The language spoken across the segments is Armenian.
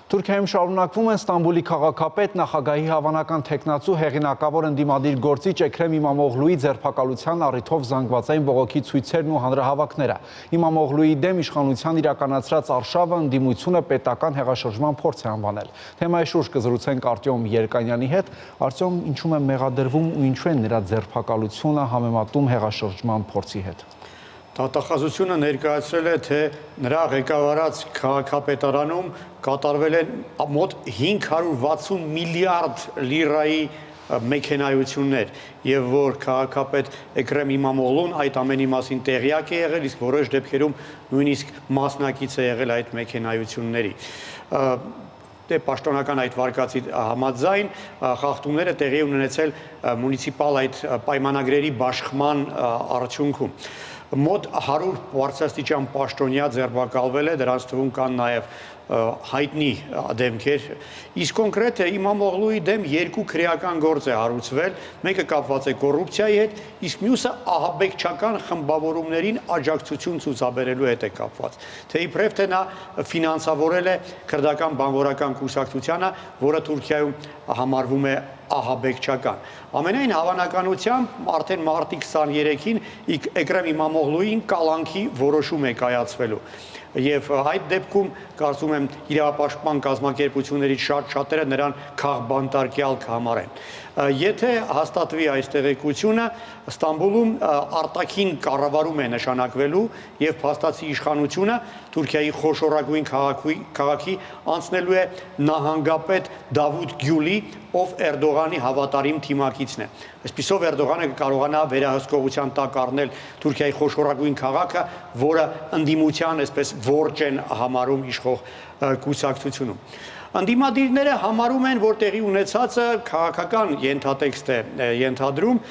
Թուրքիայում շարունակվում են Ստամբուլի քաղաքապետ, նախագահի հավանական թեկնածու, հեղինակավոր ընդդիմադիր գործիչ Էքրեմ Իմամօղլուի ձերբակալության առիթով զանգվածային բողոքի ցույցերն ու հանրահավաքները։ Իմամօղլուի դեմ իշխանության իրականացրած արշավը ընդդիմությունը պետական հեղաշրջման փորձ է անվանել։ Թեմայի շուրջ կզրուցենք Արտյոմ Երկանյանի հետ։ Արտյոմ, ինչու է մեղադրվում ու ինչու է նրա ձերբակալությունը համեմատում հեղաշրջման փորձի հետ։ Դատախազությունը ներկայացրել է, թե նրա ղեկավարած քաղաքապետարանում կատարվել են մոտ 560 միլիարդ լիրայի մեքենայություններ եւ որ քաղաքապետ Էքրեմ Իմամօղլուն այդ ամենի մասին տեղյակ է եղել, իսկ որոշ դեպքերում նույնիսկ մասնակից է եղել այդ մեքենայությունների։ Պաշտոնական այդ վարկածի համաձայն խախտումները տեղի ունեցել մունիցիպալ այդ պայմանագրերի բաշխման արդյունքում։ Մոտ 100 բարձրաստիճան պաշտոնյա ձերբակալվել է, դրանց թվում կան նաև հայտնի դեմքեր, իսկ կոնկրետ Իմամօղլուի դեմ 2 քրեական գործ է հարուցվել, մեկը կապված է կոռուպցիայի հետ, իսկ մյուսը ահաբեկչական խմբավորումներին աջակցություն ցուցաբերելու հետ է կապված, թե իբրև թե նա ֆինանսավորել է քրդական բանվորական կուսակցությանը, որը Թուրքիայում համարվում է ահաբեկչական։ Ամենայն հավանականությամբ արդեն մարտի 23-ին Էքրեմ Իմամօղլուին կալանքի որոշում է կայացվելու։ Եվ այդ դեպքում կարծում եմ իրավապաշտպան կազմակերպություններից շատերը նրան քաղբանտարկյալ կհամարեն։ Եթե հաստատվի այս տեղեկությունը, Ստամբուլում արտաքին կառավարում է նշանակվելու եւ փաստացի իշխանությունը Թուրքիայի խոշորագույն քաղաքի անցնելու է նահանգապետ Դավութ Գյուլի, ով Էրդողանի հավատարիմ թիմակիցն է։ Այսպիսով Էրդողանը կարողանա վերահսկողության տակ առնել Թուրքիայի խոշորագույն քաղաքը, որը ընդդիմության այսպես որջ են համարում իշխող կուսակցությունում։ Ընդդիմադիրները համարում են, որ տեղի ունեցածը քաղաքական ենթատեքստ է ենթադրում,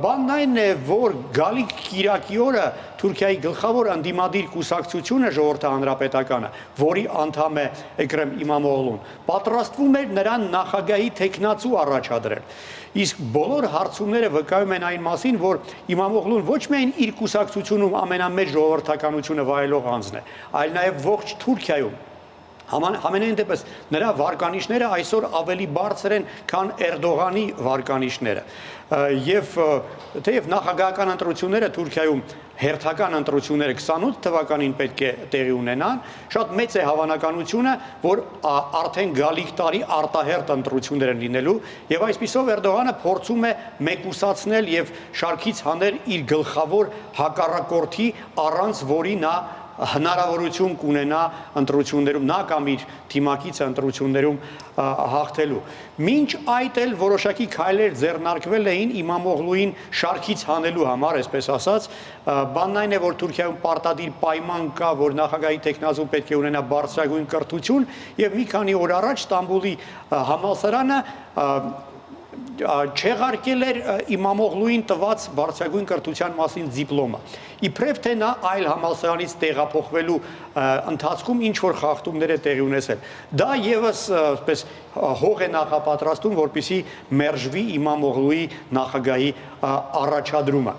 բանն այն է, որ գալիք կիրակի օրը Թուրքիայի գլխավոր ընդդիմադիր կուսակցությունը Ժողովրդի հանրապետականը, որի անդամ է Էքրեմ Իմամօղլուն, պատրաստվում էր նրան նախագահի թեկնածու առաջադրել։ Իսկ բոլոր հարցումները վկայում են այն մասին, որ Իմամօղլուն ոչ միայն իր կուսակցությունում ամենամեծ ժողովրդականությունը վայելող անձն է, այլ նաև ողջ Թուրքիայում։ Համենայն դեպս նրա վարկանիշները այսօր ավելի բարձր են, քան Էրդողանի վարկանիշները։ Եվ թեև նախագահական ընտրությունները Թուրքիայում հերթական ընտրությունները 28 թվականին պետք է տեղի ունենան, շատ մեծ է հավանականությունը, որ արդեն գալիք տարի արտահերթ ընտրություններ են լինելու, եւ այսպիսով Էրդողանը փորձում է մեկուսացնել եւ շարքից հանել իր գլխավոր հակառակորդի, առանց որի նա հնարավորություն կունենա ընտրություններում, նա կամ իր թիմակիցը ընտրություններում հաղթելու։ Մինչ այդ էլ որոշակի քայլեր ձեռնարկվել էին Իմամօղլուին շարքից հանելու համար, այսպես ասած, բանն այն է, որ Թուրքիայում պարտադիր պայման կա, որ նախագահի թեկնածուն պետք է ունենա բարձրագույն կրթություն, եւ մի քանի օր առաջ Ստամբուլի համալսարանը չեղարկել էր Իմամօղլուին տված բարձրագույն կրթության մասին դիպլոմը։ Իբրև թե նա այլ համալսարանից տեղափոխվելու ընթացքում ինչ որ խախտումներ է տեղի ունեցել։ Դա եւս այսպես հող է նախապատրաստում, որպեսզի մերժվի Իմամօղլուի նախագահի առաջադրումը։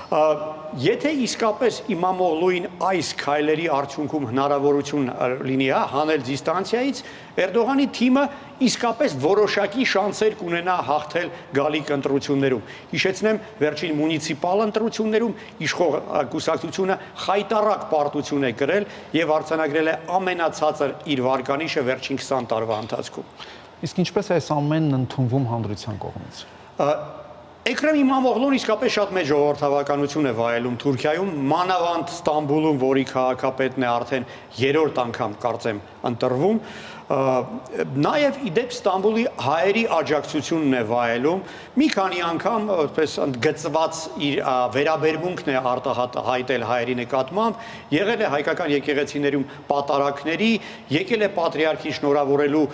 Եթե իսկապես Իմամօղլուին այս քայլերի արդյունքում հնարավորություն լինի հանել դիստանցիայից, Էրդողանի թիմը իսկապես որոշակի շանսեր կունենա հաղթել գալիք ընտրություններում։ Հիշեցնեմ, վերջին մունիցիպալ ընտրություններում իշխող կուսակցությունը խայտառակ պարտություն է կրել եւ արձանագրել է ամենացածր իր վարկանիշը վերջին 20 տարվա ընթացքում։ Իսկ ինչպես է այս ամենն ընդունվում հանրության կողմից։ Էքրեմ Իմամօղլուն իսկապես շատ մեծ ժողովրդավարականություն է վայելում Թուրքիայում, մանավանդ Ստամբուլում, որի քաղաքապետն է արդեն 3-րդ անգամ կարծեմ ընտրվում, նաև իդեպ Ստամբուլի հայերի աջակցությունն է վայելում, մի քանի անգամ այսպես ընդգծված իր վերաբերմունքն է արտահայտել հայերի նկատմամբ, եղել է հայկական եկեղեցիներում պատարակների, եկել է պատրիարքին շնորհավորելու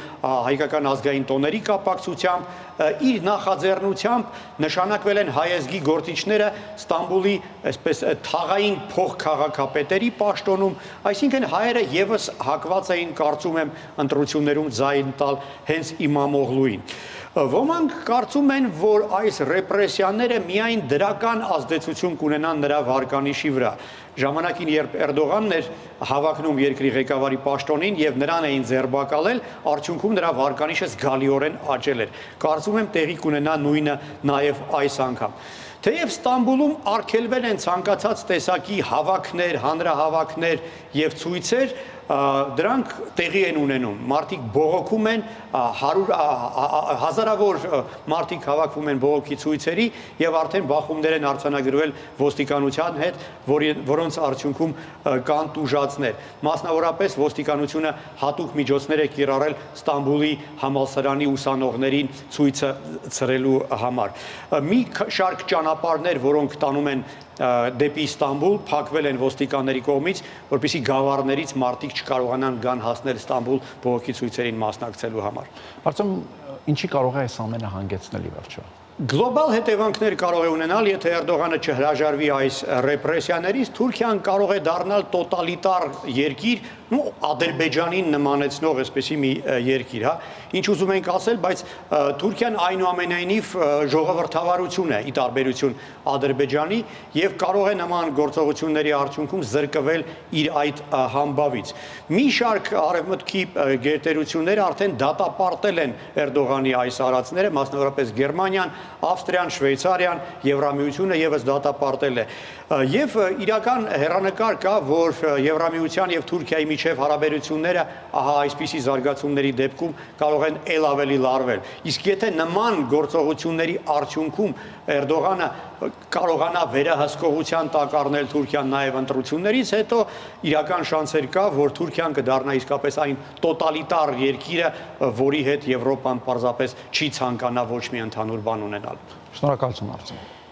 հայկական ազգային տոների կապակցությամբ, իր նախաձեռնությամբ նշանակվել են հայազգի գործիչները Ստամբուլի այսպես թաղային փոխքաղաքապետերի պաշտոնում, այսինքն հայերը եւս հակված էին կարծում եմ ընտրություններում ձայն տալ հենց Իմամօղլուին։ Ոմանք կարծում են, որ այս ռեպրեսիաները միայն դրական ազդեցություն կունենան նրա վարկանիշի վրա։ Ժամանակին, երբ Էրդողանն էր հավակնում երկրի ղեկավարի պաշտոնին եւ նրան էին ձերբակալել, արդյունքում նրա վարկանիշը զգալիորեն աճել էր։ Կարծում եմ տեղի կունենա նույնը նաեւ այս անգամ։ Թեև Ստամբուլում արգելվել են ցանկացած տեսակի հավաքներ, հանրահավաքներ եւ ցույցեր, դրանք տեղի են ունենում։ Մարդիկ բողոքում են, հազարավոր մարդիկ հավաքվում են բողոքի ցույցերի եւ արդեն բախումներ են արձանագրվել ոստիկանության հետ, որոնց արդյունքում կան տուժածներ։ Մասնավորապես ոստիկանությունը հատուկ միջոցներ է կիրառել Ստամբուլի համալսարանի ուսանողներին ցույցը ցրելու համար։ Մի շարք ճանապարհներ, որոնք տանում են դեպի Ստամբուլ, փակվել են ոստիկանների կողմից, որպեսզի գավառներից մարդիկ չկարողանան գան հասնել Ստամբուլ բողոքի ցույցերին մասնակցելու համար։ Արդյոք ինչի կարող է այս ամենը հանգեցնել ի վերջո։ Գլոբալ հետևանքներ կարող է ունենալ, եթե Էրդողանը չհրաժարվի այս ռեպրեսիաներից, Թուրքիան կարող է դառնալ տոտալիտար երկիր, Ադրբեջանին նմանեցնող այսպեսի մի երկիր, հա։ Ինչ ուզում ենք ասել, բայց Թուրքիան այնուամենայնիվ ժողովրդավարություն է ի տարբերություն Ադրբեջանի եւ կարող է նման գործողությունների արդյունքում զրկվել իր այդ համբավից։ Մի շարք արևմուտքի գերտերություններ արդեն դատապարտել են Էրդողանի այս արածները, մասնավորապես Գերմանիան, Ավստրիան, Շվեյցարիան, Եվրամիությունը եւս դատապարտել է։ Եվ իրական հեռանկար կա, որ Եվրամիության եւ Թուրքիայի միջև հարաբերությունները ահա այսպիսի զարգացումների դեպքում կարող են ել ավելի լարվել։ Իսկ եթե նման գործողությունների արդյունքում Էրդողանը կարողանա վերահսկողության տակ առնել Թուրքիան նաև ընտրություններից հետո, իրական շանսեր կա, որ Թուրքիան կդառնա իսկապես այն տոտալիտար երկիրը, որի հետ Եվրոպան պարզապես չի ցանկանա ոչ մի ընդհանուր բան ունենալ։ Շնորհակալություն, Արծիվ։